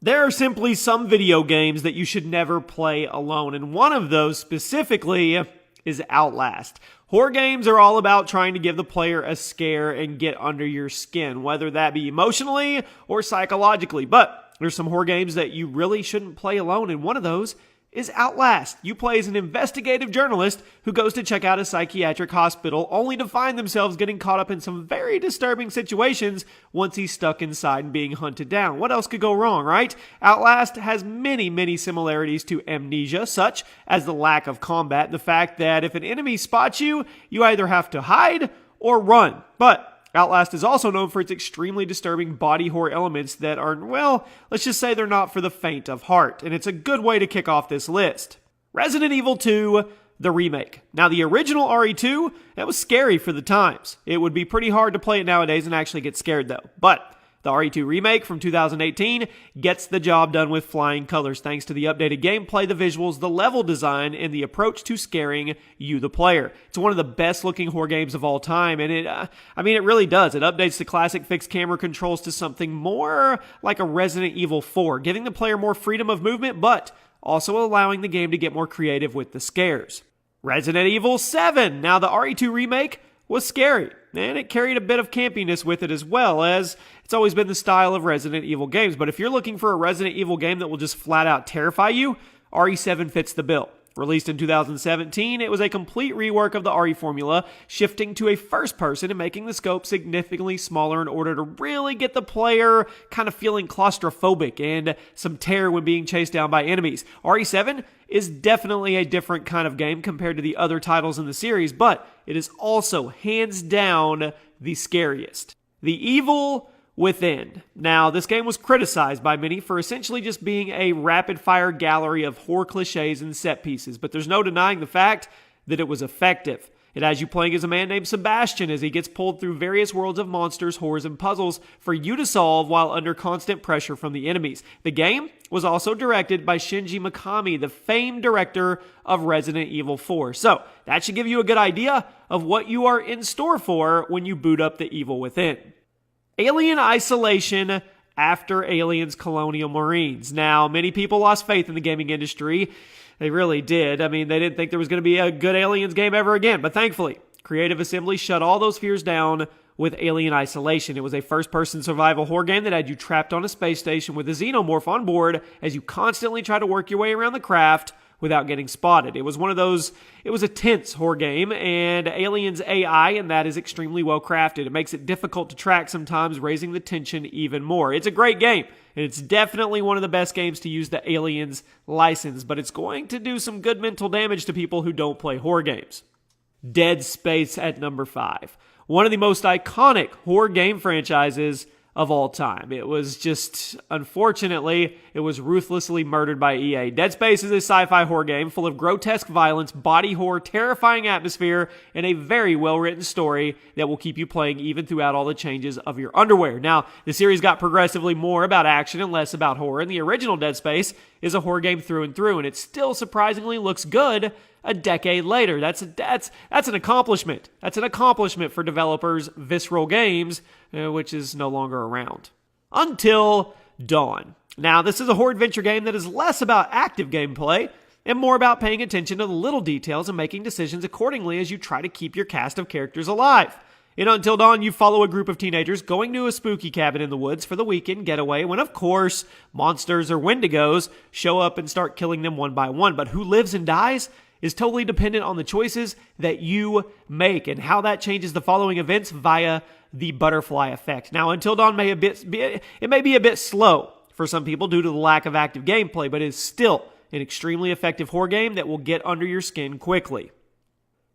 There are simply some video games that you should never play alone, and one of those specifically is Outlast. Horror games are all about trying to give the player a scare and get under your skin, whether that be emotionally or psychologically. But there's some horror games that you really shouldn't play alone, and one of those is Outlast. You play as an investigative journalist who goes to check out a psychiatric hospital only to find themselves getting caught up in some very disturbing situations once he's stuck inside and being hunted down. What else could go wrong, right? Outlast has many similarities to Amnesia, such as the lack of combat, the fact that if an enemy spots you, you either have to hide or run. But Outlast is also known for its extremely disturbing body horror elements that are, well, let's just say they're not for the faint of heart, and it's a good way to kick off this list. Resident Evil 2, the remake. Now, the original RE2, that was scary for the times. It would be pretty hard to play it nowadays and actually get scared, though. But the RE2 remake from 2018 gets the job done with flying colors thanks to the updated gameplay, the visuals, the level design, and the approach to scaring you, the player. It's one of the best looking horror games of all time, and it really does. It updates the classic fixed camera controls to something more like a Resident Evil 4, giving the player more freedom of movement, but also allowing the game to get more creative with the scares. Resident Evil 7. Now, the RE2 remake was scary, and it carried a bit of campiness with it as well, as it's always been the style of Resident Evil games. But if you're looking for a Resident Evil game that will just flat out terrify you, RE7 fits the bill. Released in 2017, it was a complete rework of the RE formula, shifting to a first person and making the scope significantly smaller in order to really get the player kind of feeling claustrophobic and some terror when being chased down by enemies. RE7 is definitely a different kind of game compared to the other titles in the series, but it is also hands down the scariest. The Evil Within. Now, this game was criticized by many for essentially just being a rapid-fire gallery of horror cliches and set pieces, but there's no denying the fact that it was effective. It has you playing as a man named Sebastian as he gets pulled through various worlds of monsters, horrors, and puzzles for you to solve while under constant pressure from the enemies. The game was also directed by Shinji Mikami, the famed director of Resident Evil 4. So, that should give you a good idea of what you are in store for when you boot up The Evil Within. Alien Isolation after Aliens Colonial Marines. Now, many people lost faith in the gaming industry. They really did. They didn't think there was going to be a good Aliens game ever again. But thankfully, Creative Assembly shut all those fears down with Alien Isolation. It was a first-person survival horror game that had you trapped on a space station with a xenomorph on board as you constantly try to work your way around the craft without getting spotted. It was a tense horror game, and Alien's AI and that is extremely well crafted. It makes it difficult to track sometimes, raising the tension even more. It's a great game, and it's definitely one of the best games to use the Aliens license, but it's going to do some good mental damage to people who don't play horror games. Dead Space at number 5. One of the most iconic horror game franchises of all time. It was just, unfortunately, it was ruthlessly murdered by EA. Dead Space is a sci-fi horror game full of grotesque violence, body horror, terrifying atmosphere, and a very well-written story that will keep you playing even throughout all the changes of your underwear. Now, the series got progressively more about action and less about horror, and the original Dead Space is a horror game through and through, and it still surprisingly looks good a decade later. That's an accomplishment. That's an accomplishment for developers Visceral Games, which is no longer around. Until Dawn. Now, this is a horror adventure game that is less about active gameplay and more about paying attention to the little details and making decisions accordingly as you try to keep your cast of characters alive. In Until Dawn, you follow a group of teenagers going to a spooky cabin in the woods for the weekend getaway when, of course, monsters or wendigos show up and start killing them one by one. But who lives and dies is totally dependent on the choices that you make and how that changes the following events via the butterfly effect. Now, Until Dawn may be a bit slow for some people due to the lack of active gameplay, but it is still an extremely effective horror game that will get under your skin quickly.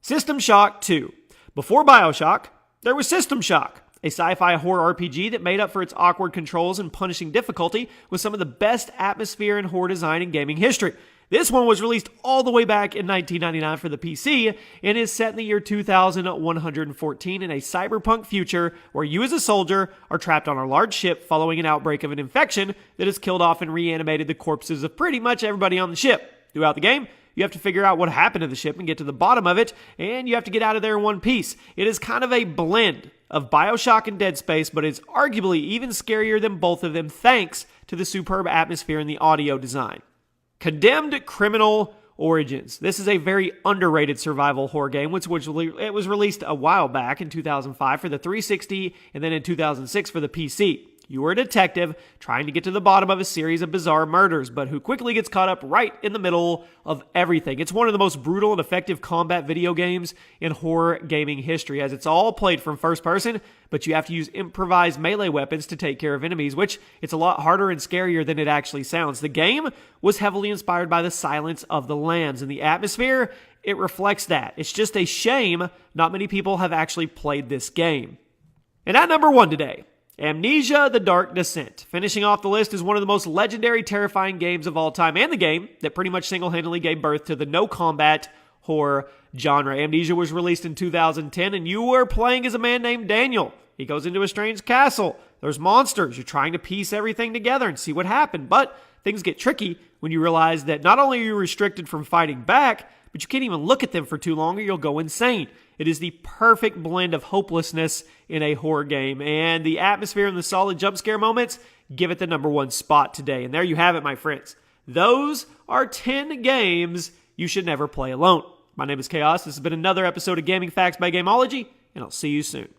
System Shock 2. Before BioShock, there was System Shock, a sci-fi horror RPG that made up for its awkward controls and punishing difficulty with some of the best atmosphere and horror design in gaming history. This one was released all the way back in 1999 for the PC and is set in the year 2114 in a cyberpunk future where you as a soldier are trapped on a large ship following an outbreak of an infection that has killed off and reanimated the corpses of pretty much everybody on the ship. Throughout the game, you have to figure out what happened to the ship and get to the bottom of it, and you have to get out of there in one piece. It is kind of a blend of BioShock and Dead Space, but it's arguably even scarier than both of them thanks to the superb atmosphere and the audio design. Condemned Criminal Origins. This is a very underrated survival horror game, which it was released a while back in 2005 for the 360 and then in 2006 for the PC. You are a detective trying to get to the bottom of a series of bizarre murders, but who quickly gets caught up right in the middle of everything. It's one of the most brutal and effective combat video games in horror gaming history, as it's all played from first person, but you have to use improvised melee weapons to take care of enemies, which it's a lot harder and scarier than it actually sounds. The game was heavily inspired by the Silence of the Lambs, and the atmosphere, it reflects that. It's just a shame not many people have actually played this game. And at number 1 today, Amnesia: The Dark Descent. Finishing off the list is one of the most legendary, terrifying games of all time, and the game that pretty much single-handedly gave birth to the no-combat horror genre. Amnesia was released in 2010, and you were playing as a man named Daniel. He goes into a strange castle. There's monsters. You're trying to piece everything together and see what happened, but things get tricky when you realize that not only are you restricted from fighting back, but you can't even look at them for too long or you'll go insane. It is the perfect blend of hopelessness in a horror game, and the atmosphere and the solid jump scare moments give it the number 1 spot today. And there you have it, my friends. Those are 10 games you should never play alone. My name is Chaos. This has been another episode of Gaming Facts by Gameology, and I'll see you soon.